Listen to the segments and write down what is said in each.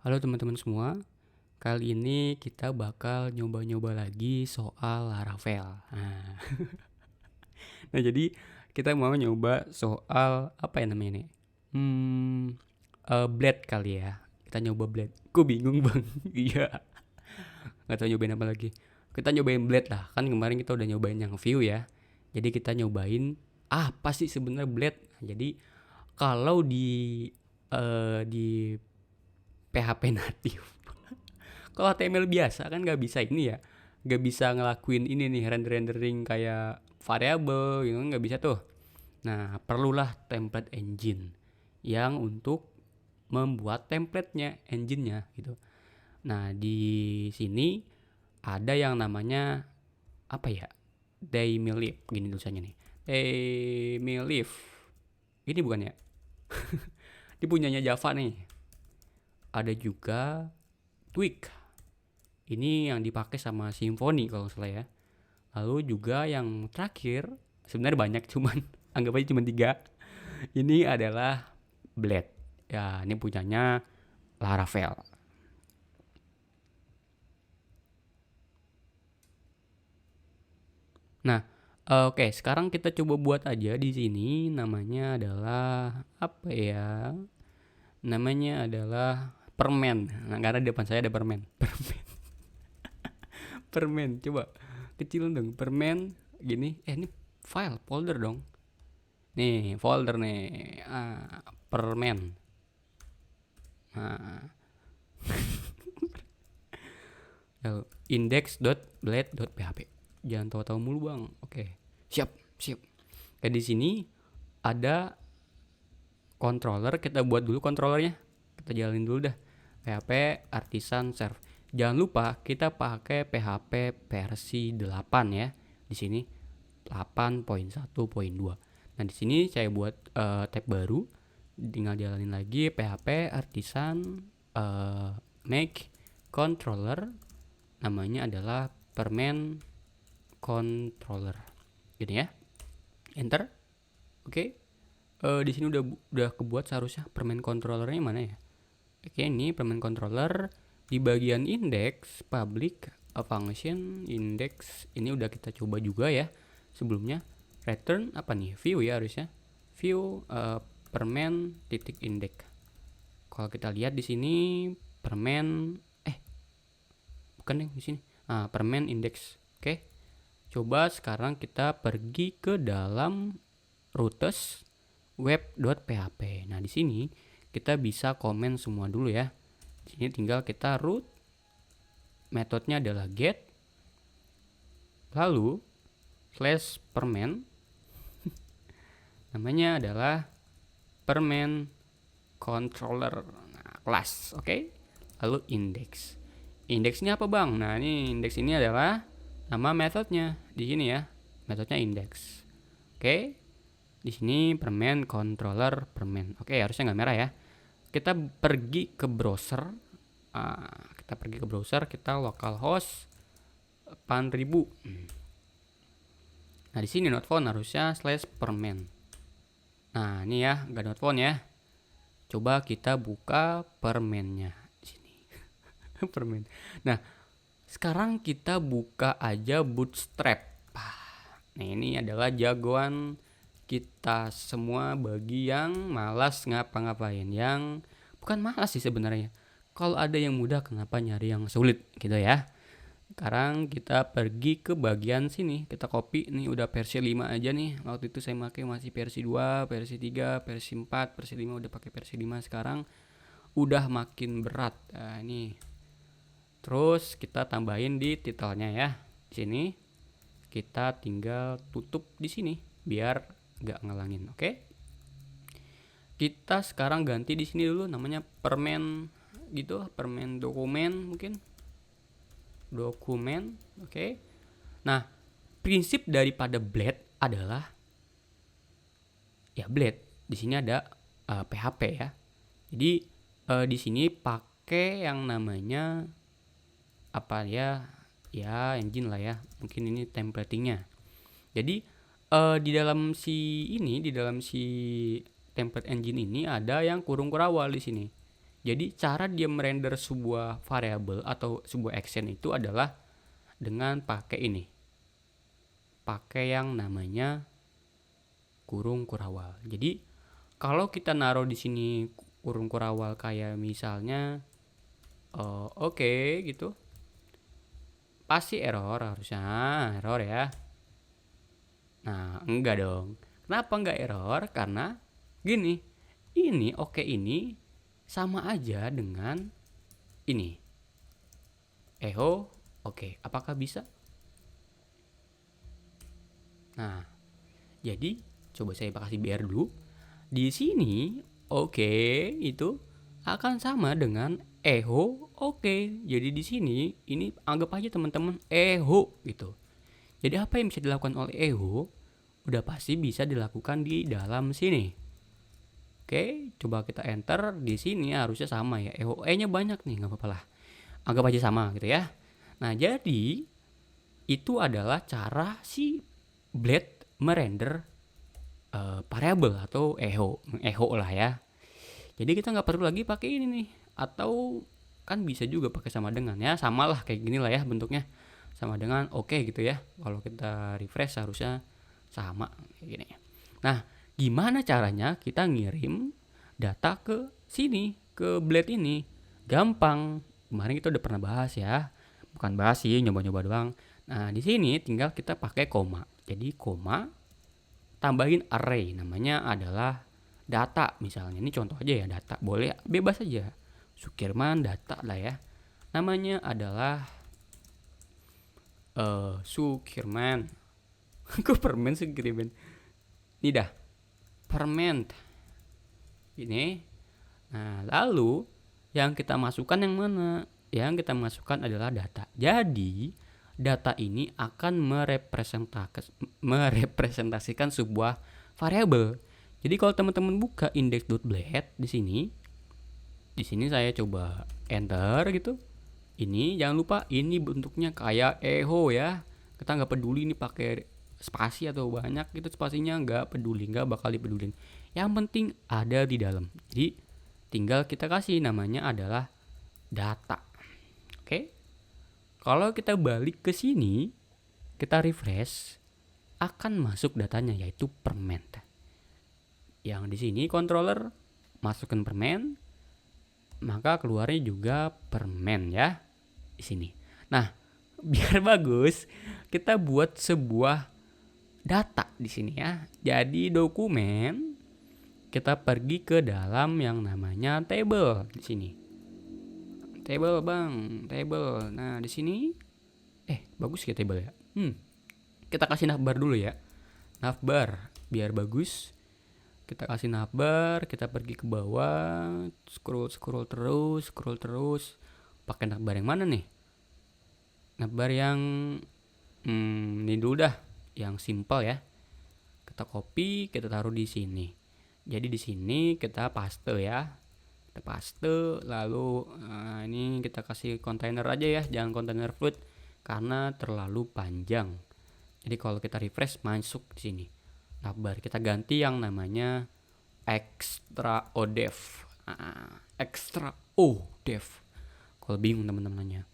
Halo teman-teman semua, kali ini kita bakal nyoba-nyoba lagi soal Laravel. Nah, jadi kita mau nyoba soal apa ya namanya nih? Blade kali ya. Kita nyoba Blade. Gue bingung bang. Iya, nggak tahu nyobain apa lagi. Kita nyobain Blade lah. Kan kemarin kita udah nyobain yang Vue ya. Jadi kita nyobain apa sih sebenarnya Blade. Nah, jadi kalau di PHP natif, kalau HTML biasa kan nggak bisa ini ya, nggak bisa ngelakuin ini nih rendering kayak variabel gitu, nggak bisa tuh. Nah, perlulah template engine yang untuk membuat templatenya, engine-nya gitu. Nah, di sini ada yang namanya apa ya, Daemylif, gini tulisannya nih, Daemylif ini bukan ya, ini punyanya Java nih. Ada juga Twig, ini yang dipakai sama Symfony kalau salah ya. Lalu juga yang terakhir, sebenarnya banyak cuman anggap aja cuma 3. Ini adalah Blade. Ya, ini punyanya Laravel. Nah, oke, sekarang kita coba buat aja di sini, namanya adalah apa ya? Namanya adalah permen. Nah, karena di depan saya ada permen. Permen. Coba kecil dong, permen gini. Ini file folder dong. Nih, folder nih. Permen. Nah, index.blade.php. Jangan tahu-tahu mulu bang. Oke, siap, siap. Kayak di sini ada controller. Kita buat dulu controllernya. Kita jalanin dulu dah. PHP artisan serve. Jangan lupa kita pakai PHP versi 8 ya. Di sini 8.1.2. Nah, di sini saya buat tab baru. Tinggal jalanin lagi PHP artisan make controller, namanya adalah permen controller gini ya, enter. Oke. Di sini udah kebuat seharusnya. Permen controllernya mana ya? Oke, ini permen controller di bagian index public function index. Ini udah kita coba juga ya sebelumnya. Return apa nih? View ya harusnya. View permen titik index. Kalau kita lihat di sini permen bukan nih di sini. Permen index. Oke. Coba sekarang kita pergi ke dalam routes web.php. Nah, di sini kita bisa komen semua dulu ya. Di sini tinggal kita root, metodenya adalah get, lalu slash permen, namanya adalah permen controller, class, oke. Lalu index. Index ini apa bang? Nah, ini index ini adalah nama metodenya di sini ya. Metodenya index. Oke. Di sini permen controller permen. Oke, harusnya nggak merah ya. Kita pergi ke browser. Kita localhost 8000. Nah, di sini not found harusnya /permen. Nah, ini ya, nggak not found ya. Coba kita buka permennya di sini. Permen. Nah, sekarang kita buka aja Bootstrap. Nah, ini adalah jagoan kita semua bagi yang malas ngapa-ngapain. Yang bukan malas sih sebenarnya. Kalau ada yang mudah, kenapa nyari yang sulit gitu ya. Sekarang kita pergi ke bagian sini. Kita copy. Nih udah versi 5 aja nih. Waktu itu saya pakai masih versi 2, versi 3, versi 4, versi 5 udah pakai versi 5 sekarang. Udah makin berat. Nah, ini. Terus kita tambahin di titelnya ya. Di sini kita tinggal tutup di sini biar nggak ngalangin. Oke. Kita sekarang ganti di sini dulu namanya permen gitu, permen dokumen mungkin. Dokumen, oke. Nah, prinsip daripada Blade adalah ya Blade. Di sini ada PHP ya. Jadi di sini pakai yang namanya apa ya? Ya engine lah ya. Mungkin ini templatingnya. Jadi di dalam si template engine ini ada yang kurung kurawal di sini. Jadi cara dia merender sebuah variabel atau sebuah action itu adalah dengan pakai ini. Pakai yang namanya kurung kurawal. Jadi kalau kita naruh di sini kurung kurawal kayak misalnya oke gitu, pasti error harusnya, error ya. Nah, enggak dong. Kenapa enggak error? Karena gini, ini oke ini sama aja dengan ini. Echo, oke. Apakah bisa? Nah, jadi coba saya kasih BR dulu. Di sini oke itu akan sama dengan echo oke. Jadi di sini ini anggap aja teman-teman echo gitu. Jadi apa yang bisa dilakukan oleh echo udah pasti bisa dilakukan di dalam sini. Oke, coba kita enter. Di sini harusnya sama ya. Echo E-nya banyak nih, nggak apa-apa lah. Anggap aja sama gitu ya. Nah, jadi itu adalah cara si Blade merender variabel atau echo lah ya. Jadi kita nggak perlu lagi pakai ini nih, atau kan bisa juga pakai sama dengan ya, samalah kayak gini lah ya bentuknya, sama dengan oke gitu ya. Kalau kita refresh harusnya sama kayak gini. Nah, gimana caranya kita ngirim data ke sini, ke Blade ini? Gampang. Kemarin kita udah pernah bahas ya. Bukan bahas sih, nyoba-nyoba doang. Nah, di sini tinggal kita pakai koma. Jadi koma tambahin array, namanya adalah data misalnya. Ini contoh aja ya, data. Boleh bebas aja. Sukirman data lah ya. Namanya adalah Sukirman. Kok permen Sukirman? Ini dah. Permen. Ini. Nah, lalu yang kita masukkan yang mana? Yang kita masukkan adalah data. Jadi, data ini akan merepresentasikan sebuah variabel. Jadi kalau teman-teman buka index.blade di sini saya coba enter gitu. Ini jangan lupa ini bentuknya kayak echo ya. Kita nggak peduli ini pakai spasi atau banyak gitu spasinya, nggak peduli, nggak bakal dipedulin. Yang penting ada di dalam. Jadi tinggal kita kasih namanya adalah data. Oke? Kalau kita balik ke sini, kita refresh, akan masuk datanya yaitu permen. Yang di sini controller masukkan permen, maka keluarnya juga permen ya di sini. Nah, biar bagus, kita buat sebuah data di sini ya. Jadi dokumen kita pergi ke dalam yang namanya table di sini. Table bang, table. Nah di sini, bagus ya table ya. Kita kasih navbar dulu ya, navbar biar bagus. Kita kasih navbar, kita pergi ke bawah, scroll terus. Pakai navbar yang mana nih? Navbar yang ini dulu dah, yang simple ya. Kita copy, kita taruh di sini. Jadi di sini kita paste ya. Kita paste, lalu ini kita kasih kontainer aja ya, jangan kontainer float karena terlalu panjang. Jadi kalau kita refresh masuk di sini. Navbar kita ganti yang namanya extra odef. Extra odef. Kalau bingung teman-teman nanya,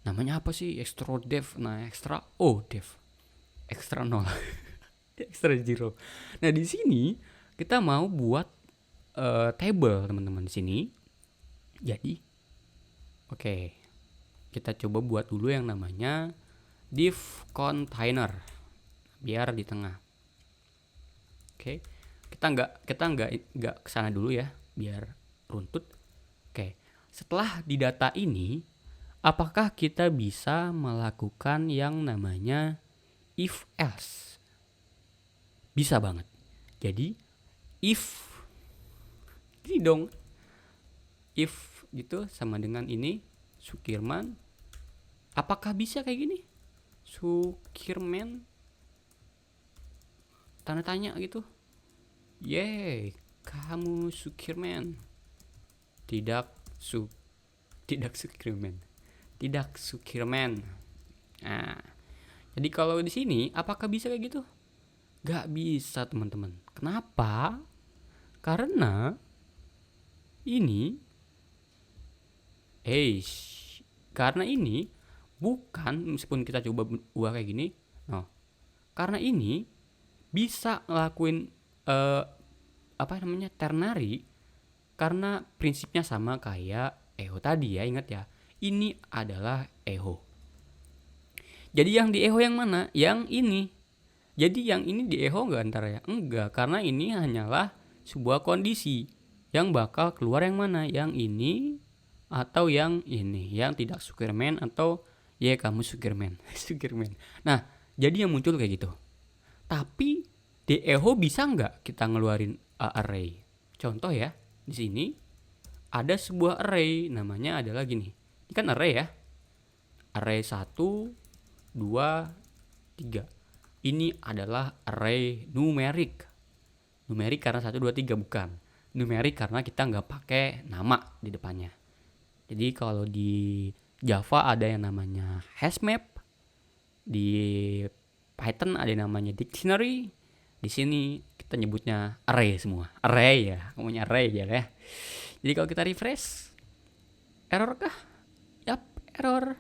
namanya apa sih extra odef? Nah, extra odef. Extra 0. Extra 0. Nah, di sini kita mau buat table teman-teman di sini. Jadi oke, kita coba buat dulu yang namanya div container biar di tengah. Oke, kita nggak kesana dulu ya biar runtut. Oke, setelah di data ini, apakah kita bisa melakukan yang namanya if else? Bisa banget. Jadi if ini dong, if gitu sama dengan ini Sukirman. Apakah bisa kayak gini? Sukirman tanda tanya gitu. Yeay, kamu Sukirman. Tidak Sukirman. Tidak Sukirman. Nah, jadi kalau di sini apakah bisa kayak gitu? Gak bisa teman-teman. Kenapa? Karena ini Karena ini bukan, meskipun kita coba ubah kayak gini, karena ini bisa ngelakuin ternary, karena prinsipnya sama kayak echo tadi ya, ingat ya. Ini adalah echo. Jadi yang di echo yang mana? Yang ini. Jadi yang ini di echo enggak antara ya? Enggak, karena ini hanyalah sebuah kondisi. Yang bakal keluar yang mana? Yang ini atau yang ini, yang tidak Sugarman atau ya kamu Sugarman. Sugarman. Nah, jadi yang muncul kayak gitu. Tapi di echo bisa nggak kita ngeluarin array? Contoh ya, di sini ada sebuah array, namanya adalah gini. Ini kan array ya. Array 1, 2, 3. Ini adalah array numerik. Numerik karena 1, 2, 3 bukan. Numerik karena kita nggak pakai nama di depannya. Jadi kalau di Java ada yang namanya hashmap, di Python ada yang namanya dictionary. Di sini kita nyebutnya array semua. Array ya, ngomongnya array aja ya. Jadi kalau kita refresh, error kah? Yap, error.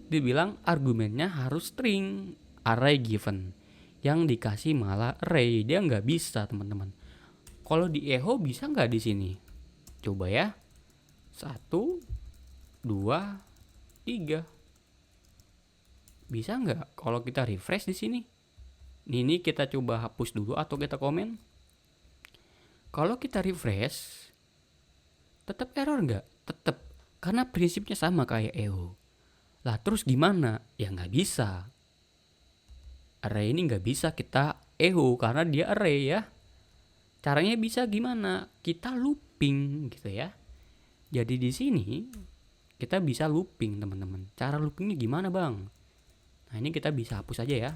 Dia bilang argumennya harus string, array given. Yang dikasih malah array, dia nggak bisa teman-teman. Kalau di echo bisa nggak di sini? Coba ya. 1, 2, 3. Bisa nggak kalau kita refresh di sini? Ini kita coba hapus dulu atau kita komen. Kalau kita refresh, tetap error nggak? Tetap, karena prinsipnya sama kayak echo. Lah terus gimana? Ya nggak bisa. Array ini nggak bisa kita echo karena dia array ya. Caranya bisa gimana? Kita looping gitu ya. Jadi di sini kita bisa looping teman-teman. Cara loopingnya gimana bang? Nah ini kita bisa hapus aja ya.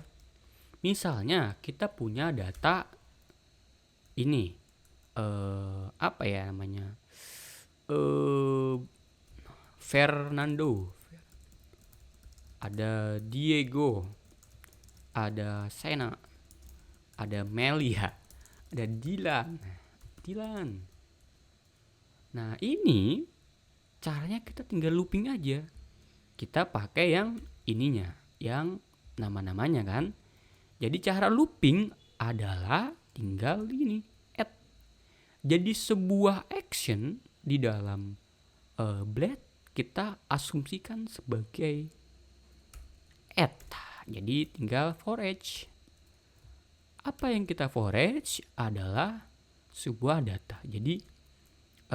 Misalnya kita punya data ini, apa ya namanya? Fernando, ada Diego, ada Sena, ada Melia, ada Dylan. Nah ini caranya kita tinggal looping aja. Kita pakai yang ininya, yang nama-namanya kan. Jadi cara looping adalah tinggal ini, add. Jadi sebuah action di dalam Blade kita asumsikan sebagai add. Jadi tinggal for each. Apa yang kita for each adalah sebuah data. Jadi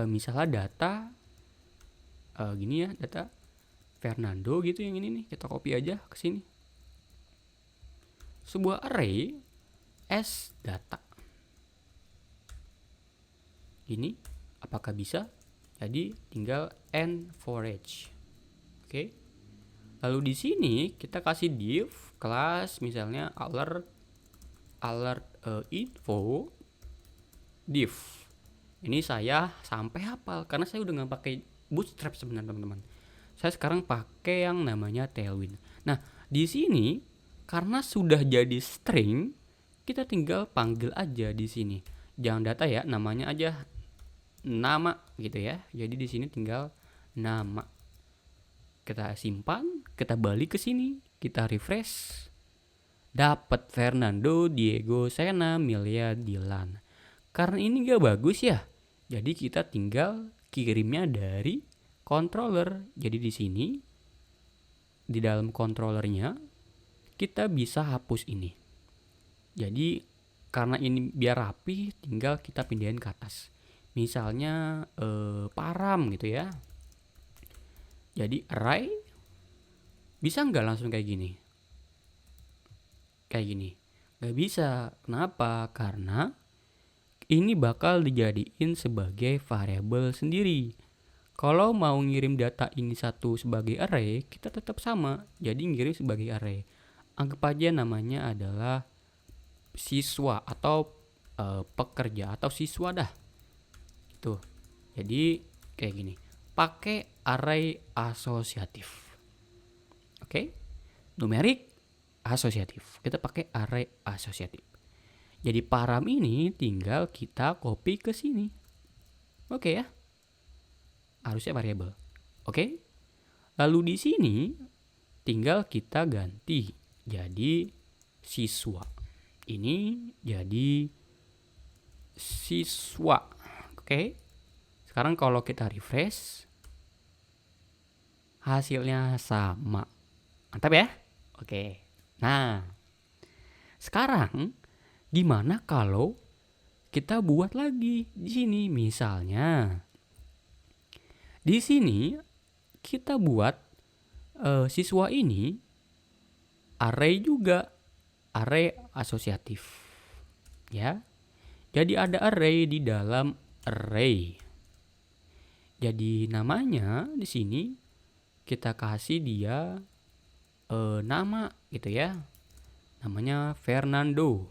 misalnya data gini ya, data Fernando gitu, yang ini nih kita copy aja ke sini. Sebuah array as data. Ini apakah bisa? Jadi tinggal n for each. Oke. Lalu di sini kita kasih div kelas misalnya alert info div. Ini saya sampai hafal karena saya udah nggak pakai Bootstrap sebenarnya teman-teman. Saya sekarang pakai yang namanya Tailwind. Nah di sini karena sudah jadi string, kita tinggal panggil aja di sini. Jangan data ya, namanya aja nama gitu ya. Jadi di sini tinggal nama. Kita simpan, kita balik ke sini, kita refresh. Dapat Fernando, Diego, Sena, Milia, Dylan. Karena ini gak bagus ya. Jadi kita tinggal kirimnya dari controller. Jadi di sini di dalam controllernya kita bisa hapus ini. Jadi karena ini biar rapi, tinggal kita pindahin ke atas. Misalnya param gitu ya. Jadi array bisa nggak langsung kayak gini? Kayak gini. Nggak bisa. Kenapa? Karena ini bakal dijadiin sebagai variabel sendiri. Kalau mau ngirim data ini satu sebagai array, kita tetap sama. Jadi ngirim sebagai array. Anggap aja namanya adalah siswa atau pekerja atau siswa dah. Tuh. Jadi kayak gini. Pakai array asosiatif. Oke? Numerik asosiatif. Kita pakai array asosiatif. Jadi param ini tinggal kita copy ke sini. Oke ya. Harusnya variabel. Oke? Lalu di sini tinggal kita ganti jadi siswa. Ini jadi siswa. Oke? Sekarang kalau kita refresh, hasilnya sama. Mantap ya? Oke. Nah, sekarang gimana kalau kita buat lagi di sini? Misalnya, di sini kita buat siswa ini array juga, array asosiatif. Ya. Jadi ada array di dalam array. Jadi namanya di sini kita kasih dia nama gitu ya. Namanya Fernando.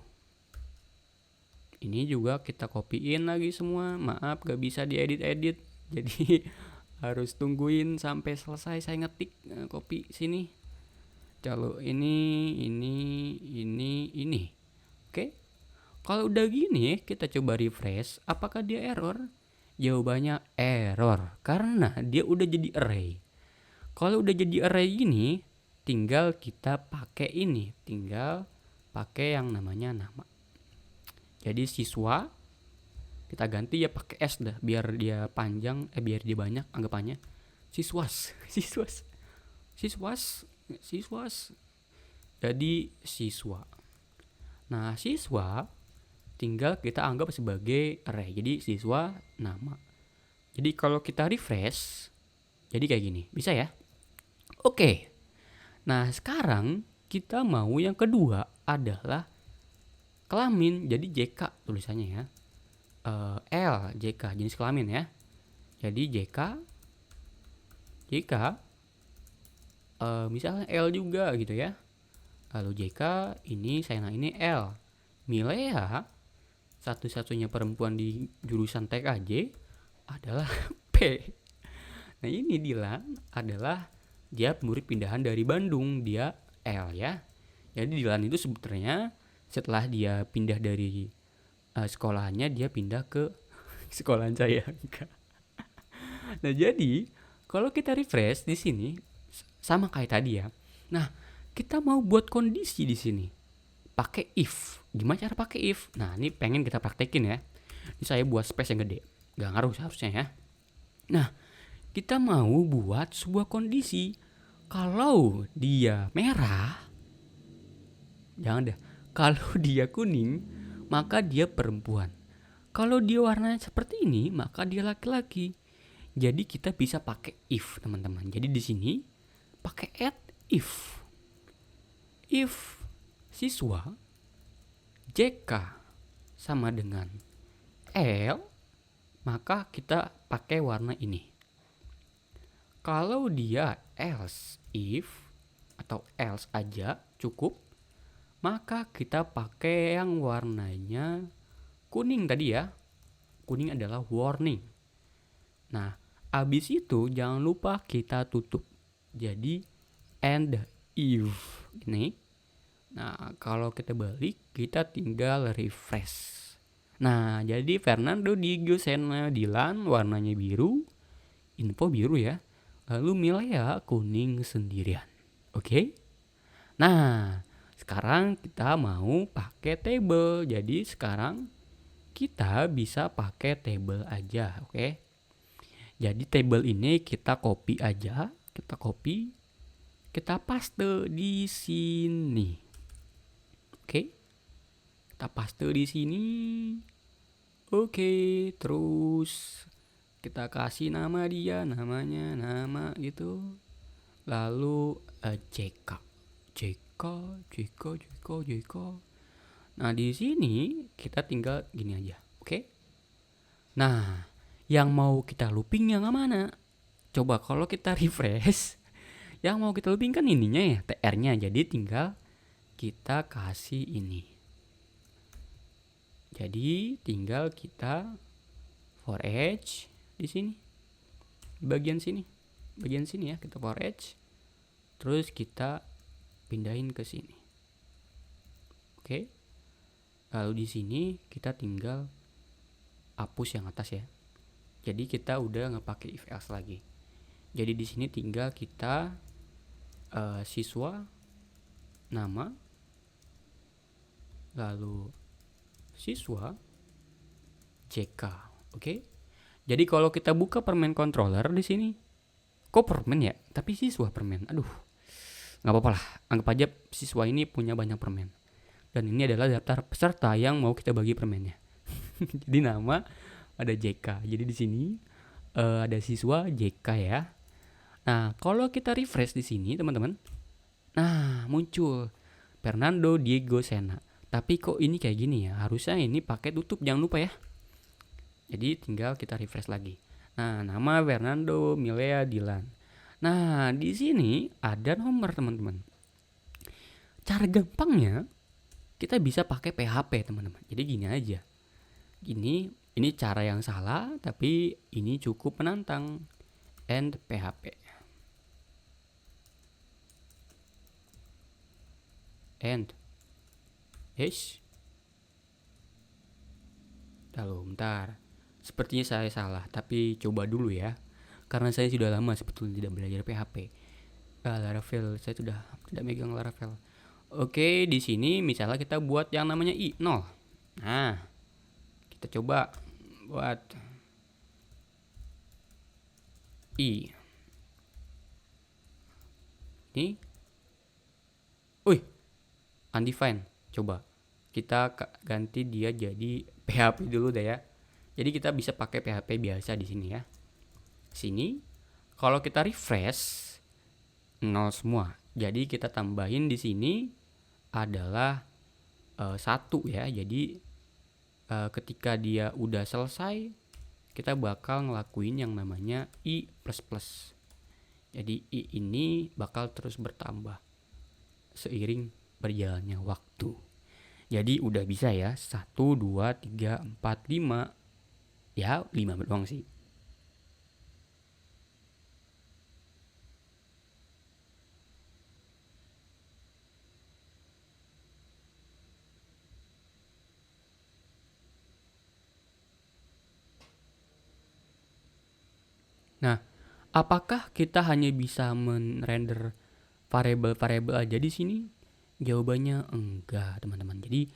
Ini juga kita copyin lagi semua. Maaf gak bisa diedit-edit. Jadi harus tungguin sampai selesai saya ngetik copy sini. Kalau ini. Oke. Kalau udah gini kita coba refresh, apakah dia error? Jawabannya error karena dia udah jadi array. Kalau udah jadi array gini, tinggal kita pakai ini, tinggal pakai yang namanya nama. Jadi siswa kita ganti ya pakai S dah biar dia panjang, biar dia banyak anggapannya. Siswas. Jadi siswa. Nah, siswa tinggal kita anggap sebagai array. Jadi siswa nama. Jadi kalau kita refresh jadi kayak gini. Bisa ya? Oke. Nah, sekarang kita mau yang kedua adalah kelamin. Jadi JK tulisannya ya. L, JK jenis kelamin ya. Jadi JK misalnya L juga gitu ya. Lalu JK ini Sena ini L. Milea satu-satunya perempuan di jurusan TKJ adalah P. Nah, ini Dilan adalah dia murid pindahan dari Bandung, dia L ya. Jadi Dilan itu sebetulnya setelah dia pindah dari sekolahannya dia pindah ke sekolahan saya. Nah, jadi kalau kita refresh di sini sama kayak tadi ya. Nah, kita mau buat kondisi di sini. Pakai if. Gimana cara pakai if? Nah, ini pengen kita praktekin ya. Ini saya buat space yang gede. Gak ngaruh seharusnya ya. Nah, kita mau buat sebuah kondisi. Kalau dia merah, jangan deh. Kalau dia kuning, maka dia perempuan. Kalau dia warnanya seperti ini, maka dia laki-laki. Jadi kita bisa pakai if, teman-teman. Jadi di sini pakai add if. If siswa JK sama dengan L, maka kita pakai warna ini. Kalau dia else if atau else aja cukup, maka kita pakai yang warnanya kuning tadi ya. Kuning adalah warning. Nah, abis itu jangan lupa kita tutup. Jadi and if ini. Nah, kalau kita balik, kita tinggal refresh. Nah, jadi Fernando, Diego, Sena, Dilan warnanya biru, info biru ya. Lalu Milea kuning sendirian. Oke? Nah, sekarang kita mau pakai table. Jadi sekarang kita bisa pakai table aja, oke? Jadi table ini kita copy aja, kita paste di sini. Oke. Kita paste di sini. Oke, terus kita kasih nama dia, nama gitu. Lalu JK. Nah, di sini kita tinggal gini aja, oke? Nah, yang mau kita looping yang mana? Coba kalau kita refresh, yang mau kita looping kan ininya ya, TR-nya. Jadi tinggal kita kasih ini. Jadi tinggal kita for each di sini. Bagian sini ya, kita for each. Terus kita pindahin ke sini. Oke. Lalu di sini kita tinggal hapus yang atas ya. Jadi kita udah nggak pakai if else lagi. Jadi di sini tinggal kita siswa, nama, lalu siswa JK. Oke. Jadi kalau kita buka permen controller di sini, kok permen ya? Tapi siswa permen. Aduh, nggak apa-apa lah. Anggap aja siswa ini punya banyak permen. Dan ini adalah daftar peserta yang mau kita bagi permennya. Jadi nama ada JK. Jadi di sini ada siswa JK ya. Nah, kalau kita refresh di sini, teman-teman, nah muncul Fernando Diego Sena. Tapi kok ini kayak gini ya? Harusnya ini pakai tutup, jangan lupa ya. Jadi tinggal kita refresh lagi. Nah, nama Fernando Milea Dilan. Nah, di sini ada nomor, teman-teman. Cara gampangnya kita bisa pakai PHP, teman-teman. Jadi gini aja. Ini cara yang salah, tapi ini cukup menantang. And PHP. And bentar. Sepertinya saya salah, tapi coba dulu ya. Karena saya sudah lama sebetulnya tidak belajar PHP. Laravel, saya sudah tidak megang Laravel. Oke, di sini misalnya kita buat yang namanya i0. Nah, kita coba buat i. Ini, undefined. Coba kita ganti dia jadi PHP dulu deh ya. Jadi kita bisa pakai PHP biasa di sini ya. Sini, kalau kita refresh 0 semua. Jadi kita tambahin di sini adalah 1 ya. Jadi ketika dia udah selesai, kita bakal ngelakuin yang namanya i++. Jadi i ini bakal terus bertambah seiring berjalannya waktu. Jadi udah bisa ya 1, 2, 3, 4, 5. Ya 5 doang sih. Nah, apakah kita hanya bisa men-render variabel-variabel aja di sini? Jawabannya enggak, teman-teman. Jadi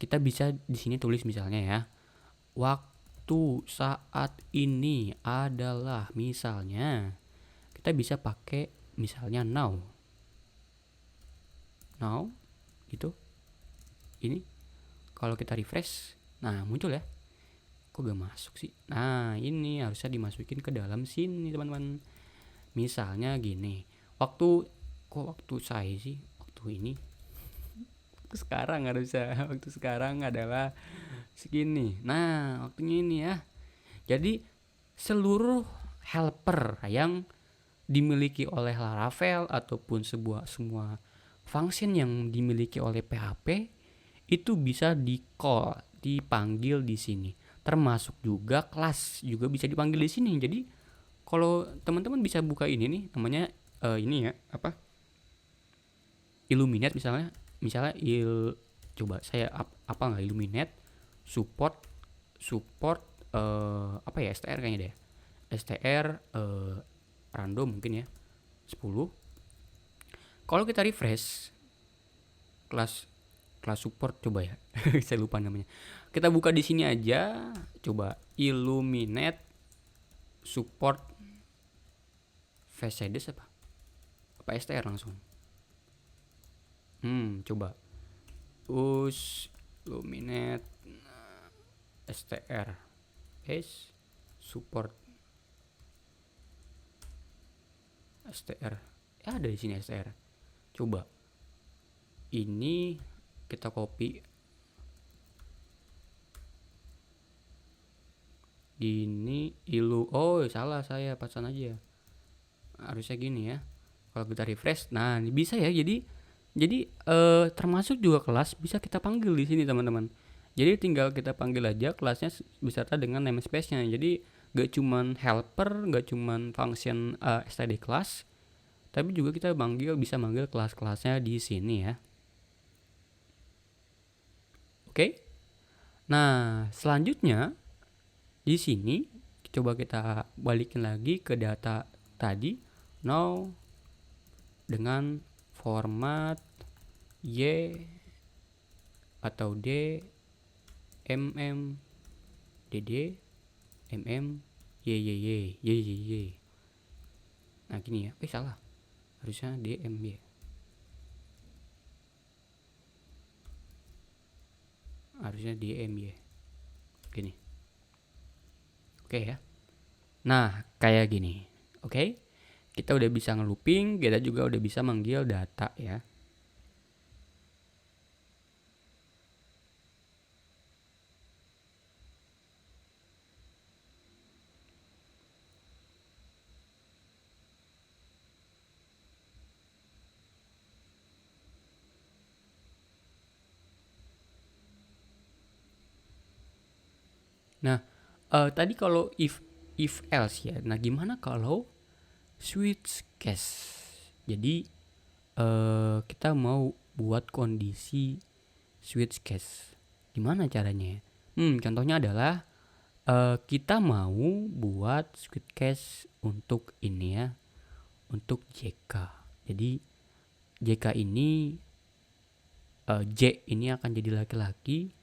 kita bisa di sini tulis misalnya ya, waktu saat ini adalah misalnya, kita bisa pakai misalnya now gitu. Ini kalau kita refresh, nah muncul ya. Kok gak masuk sih? Nah, ini harusnya dimasukin ke dalam sini, teman-teman. Misalnya gini, waktu saya sih, waktu ini, waktu sekarang harusnya, waktu sekarang adalah segini. Nah, waktunya ini ya. Jadi seluruh helper yang dimiliki oleh Laravel ataupun semua function yang dimiliki oleh PHP itu bisa di-call, dipanggil di sini. Termasuk juga kelas juga bisa dipanggil di sini. Jadi kalau teman-teman bisa buka ini nih, namanya ini ya, apa? Illuminate misalnya coba saya apa nggak Illuminate support apa ya, STR kayaknya deh. STR random mungkin ya 10. Kalau kita refresh kelas support, coba ya. Saya lupa namanya. Kita buka di sini aja, coba Illuminate support Facades apa STR langsung. Coba Illuminate STR support STR. Ya ada di sini STR. Coba ini kita copy. Ini salah saya pasan aja. Harusnya gini ya. Kalau kita refresh, nah ini bisa ya. Jadi termasuk juga kelas bisa kita panggil di sini, teman-teman. Jadi tinggal kita panggil aja kelasnya beserta dengan namespace-nya. Jadi gak cuman helper, gak cuman function std class, tapi juga kita bisa manggil kelas-kelasnya di sini ya. Oke. Nah, selanjutnya di sini coba kita balikin lagi ke data tadi no dengan format y atau d dd y. Nah gini ya, salah, harusnya dmy, gini. Oke ya. Nah kayak gini. Oke, kita udah bisa nge-looping, kita juga udah bisa manggil data ya. Nah tadi kalau if else ya. Nah gimana kalau switch case? Jadi kita mau buat kondisi switch case. Gimana caranya? Contohnya adalah kita mau buat switch case untuk ini ya, untuk JK. Jadi JK ini J ini akan jadi laki-laki,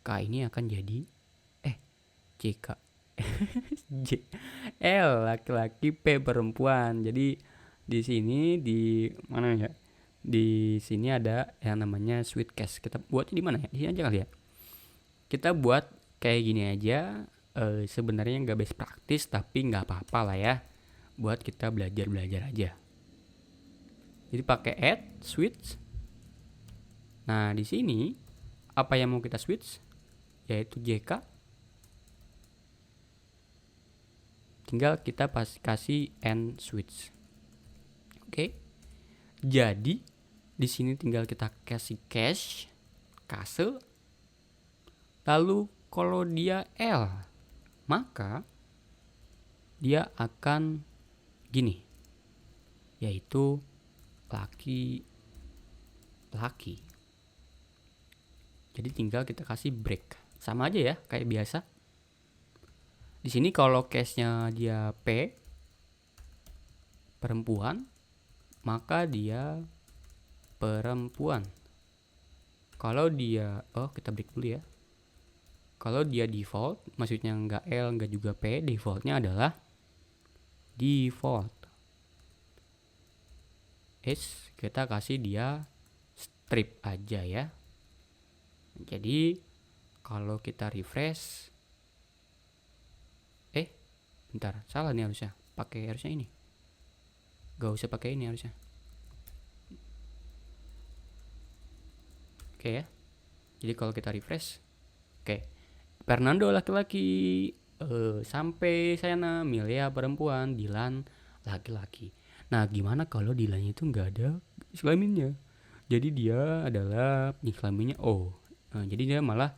K ini akan jadi JK J L laki-laki, P perempuan. Jadi di sini di mana ya? Di sini ada yang namanya switch case. Kita buatnya di mana ya? Di sini aja kali ya. Kita buat kayak gini aja. Sebenarnya nggak best practice tapi nggak apa-apa lah ya. Buat kita belajar aja. Jadi pakai add switch. Nah di sini apa yang mau kita switch? Yaitu JK. Tinggal kita kasih end switch. Oke. Jadi di sini tinggal kita kasih case. Lalu kalau dia L, maka dia akan gini, yaitu laki. Jadi tinggal kita kasih break. Sama aja ya kayak biasa. Di sini kalau case-nya dia P perempuan, maka dia perempuan. Kalau dia kita break dulu ya. Kalau dia default, maksudnya nggak L nggak juga P, defaultnya adalah default. Kita kasih dia strip aja ya. Jadi kalau kita refresh, bentar, salah nih harusnya. Harusnya ini. Gak usah pakai ini harusnya. Oke ya. Jadi kalau kita refresh, Fernando laki-laki, sampai sana Milia perempuan, Dilan laki-laki. Nah gimana kalau Dilannya itu nggak ada kelaminnya? Jadi dia adalah kelaminnya O. Jadi dia malah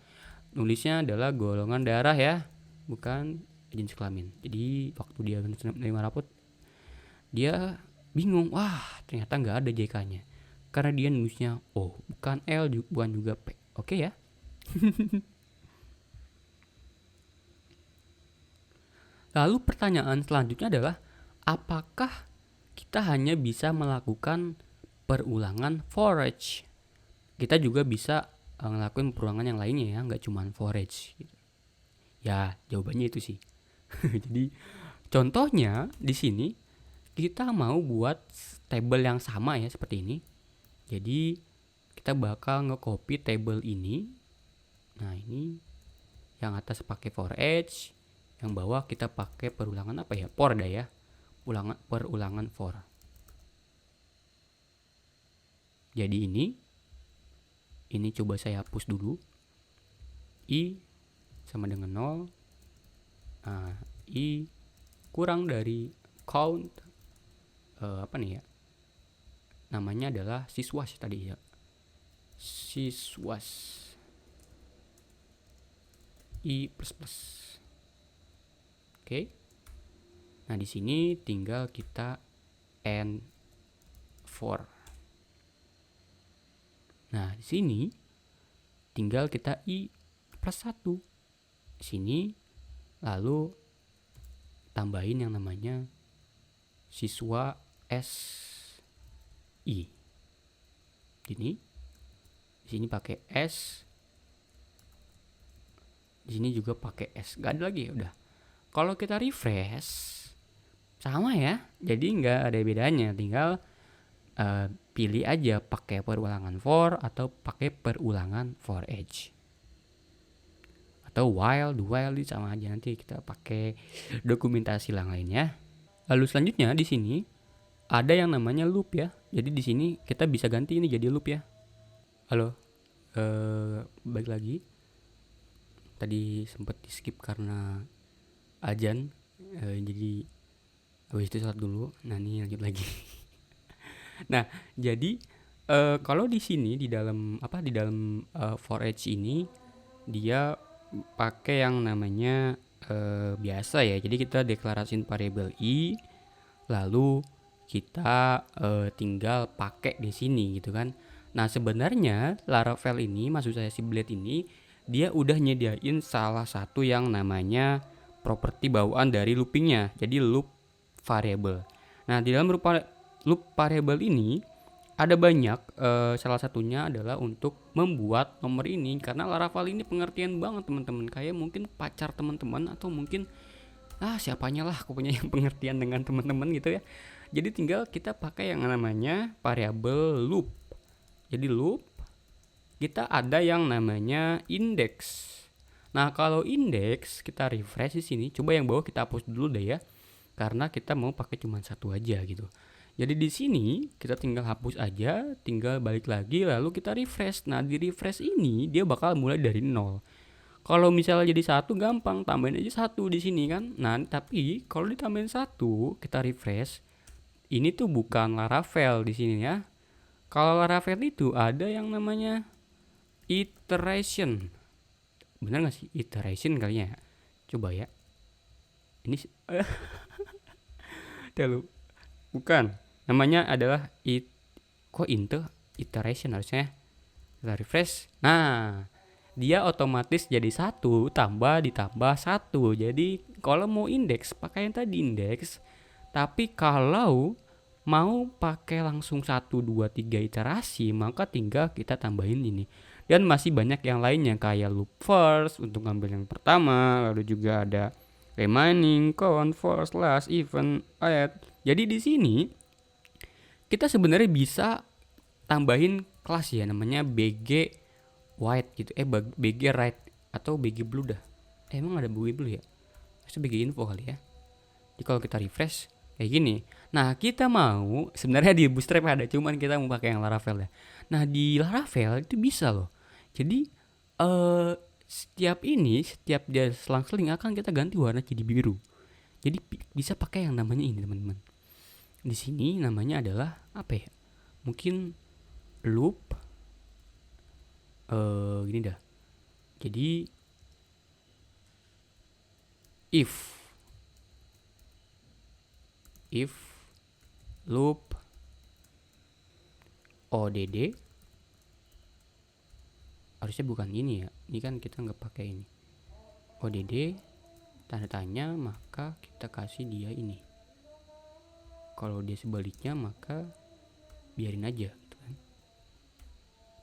nulisnya adalah golongan darah ya, bukan jenis kelamin. Jadi waktu dia menerima rapot, dia bingung, wah ternyata nggak ada JK-nya karena dia nulisnya O, bukan L, bukan juga P. Oke ya. Lalu pertanyaan selanjutnya adalah, apakah kita hanya bisa melakukan perulangan for each? Kita juga bisa ngelakuin perulangan yang lainnya ya, nggak cuma for each gitu. Ya jawabannya itu sih. Jadi contohnya di sini kita mau buat table yang sama ya seperti ini. Jadi kita bakal nge-copy table ini. Nah ini yang atas pakai for each, yang bawah kita pakai perulangan apa ya? For dah ya. Perulangan for. Jadi ini coba saya hapus dulu. I sama dengan 0. Nah, I kurang dari count apa nih ya? Namanya adalah siswas tadi ya. Siswas. I plus. Oke. Nah, di sini tinggal kita and for. Nah, di sini tinggal kita I plus 1. Di sini lalu tambahin yang namanya siswa SI. Ini di sini pakai S, di sini juga pakai S. Gak ada lagi, udah. Kalau kita refresh sama ya, jadi nggak ada bedanya, tinggal pilih aja pakai perulangan for atau pakai perulangan for each, atau while, do while sama aja. Nanti kita pakai dokumentasi yang lainnya. Lalu selanjutnya di sini ada yang namanya loop ya. Jadi di sini kita bisa ganti ini jadi loop ya. Halo, balik lagi. Tadi sempat di skip karena ajan, jadi habis itu sholat dulu. Nah ini lanjut lagi. Nah jadi kalau di sini di dalam for each ini dia pakai yang namanya biasa ya. Jadi kita deklarasiin variabel i, lalu kita tinggal pakai di sini gitu kan. Nah sebenarnya Laravel ini, maksud saya si Blade ini, dia udah nyediain salah satu yang namanya properti bawaan dari loopingnya, jadi loop variable. Nah di dalam loop variable ini ada banyak, salah satunya adalah untuk membuat nomor ini, karena Laravel ini pengertian banget teman-teman, kayak mungkin pacar teman-teman atau mungkin siapanya lah, aku punya yang pengertian dengan teman-teman gitu ya. Jadi tinggal kita pakai yang namanya variable loop. Jadi loop kita ada yang namanya index. Nah kalau index kita refresh di sini, coba yang bawah kita hapus dulu deh ya, karena kita mau pakai cuma satu aja gitu. Jadi di sini kita tinggal hapus aja, tinggal balik lagi, lalu kita refresh. Nah di refresh ini dia bakal mulai dari 0. Kalau misalnya jadi 1 gampang, tambahin aja 1 di sini kan. Nah tapi kalau ditambahin 1, kita refresh, ini tuh bukan Laravel di sini ya. Kalau Laravel itu ada yang namanya iteration. Benar gak sih? Iteration kalinya ya. Coba ya. Ini bukan. Namanya adalah iteration harusnya. Kita refresh. Nah, dia otomatis jadi 1 ditambah 1. Jadi kalau mau indeks pakai yang tadi indeks. Tapi kalau mau pakai langsung 1, 2, 3 iterasi, maka tinggal kita tambahin ini. Dan masih banyak yang lainnya kayak loop first untuk ngambil yang pertama, lalu juga ada remaining, count, for, slash, even, add. Jadi di sini kita sebenarnya bisa tambahin kelas ya, namanya BG white gitu, BG right atau BG blue dah. Emang ada BG blue ya? Itu BG info kali ya. Jadi kalau kita refresh kayak gini. Nah kita mau sebenarnya di Bootstrap ada, cuman kita mau pakai yang Laravel ya. Nah di Laravel itu bisa loh. Jadi setiap dia selang-seling akan kita ganti warna jadi biru. Jadi bisa pakai yang namanya ini teman-teman. Di sini namanya adalah apa ya? Mungkin loop. Gini dah. Jadi if loop odd, harusnya bukan ini ya, ini kan kita nggak pakai ini, odd tanda tanya, maka kita kasih dia ini. Kalau dia sebaliknya maka biarin aja gitu kan.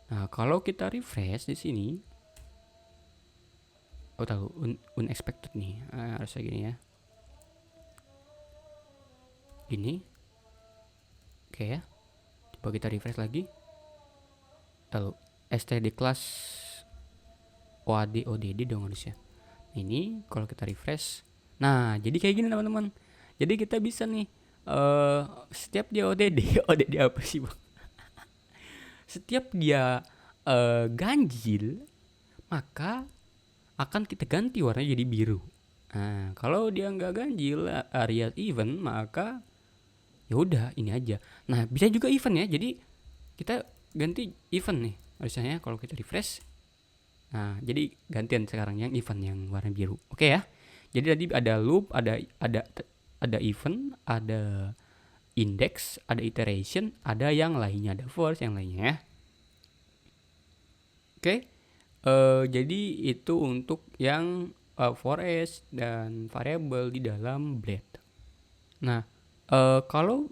Nah kalau kita refresh di sini, unexpected nih, harusnya gini ya, gini. Oke ya, coba kita refresh lagi, lalu std class odd dong harusnya. Ini kalau kita refresh, nah jadi kayak gini teman-teman. Jadi kita bisa nih setiap dia odd apa sih bang? Setiap dia ganjil, maka akan kita ganti warnanya jadi biru. Nah kalau dia nggak ganjil area event, maka ya udah ini aja. Nah bisa juga event ya, jadi kita ganti event nih harusnya kalau kita refresh. Nah jadi gantian sekarang yang event yang warna biru. Oke ya, jadi tadi ada loop, ada event, ada index, ada iteration, ada yang lainnya, ada force yang lainnya ya. Oke, jadi itu untuk yang for each dan variable di dalam Blade. Nah Kalau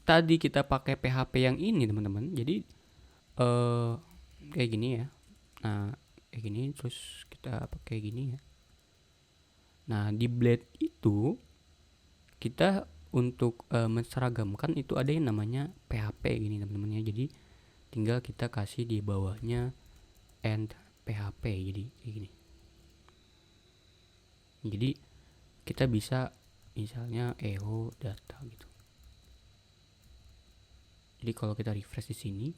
tadi kita pakai PHP yang ini teman-teman, jadi eh kayak gini ya. Nah, kayak gini terus kita pakai gini ya. Nah, di Blade itu kita untuk menseragamkan itu ada yang namanya PHP gini teman-teman ya. Jadi tinggal kita kasih di bawahnya end PHP, jadi kayak gini. Jadi kita bisa misalnya echo data gitu. Jadi kalau kita refresh di sini,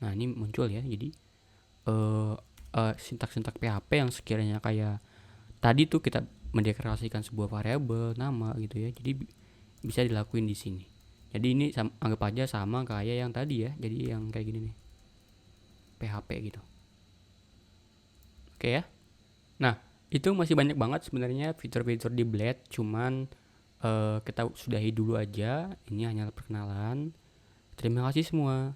nah ini muncul ya. Jadi sintak-sintak PHP yang sekiranya kayak tadi tuh kita mendeklarasikan sebuah variabel nama gitu ya. Jadi bisa dilakuin di sini. Jadi ini anggap aja sama kayak yang tadi ya. Jadi yang kayak gini nih, PHP gitu. Oke ya. Nah, itu masih banyak banget sebenarnya fitur-fitur di Blade, cuman kita sudahi dulu aja. Ini hanya perkenalan. Terima kasih semua.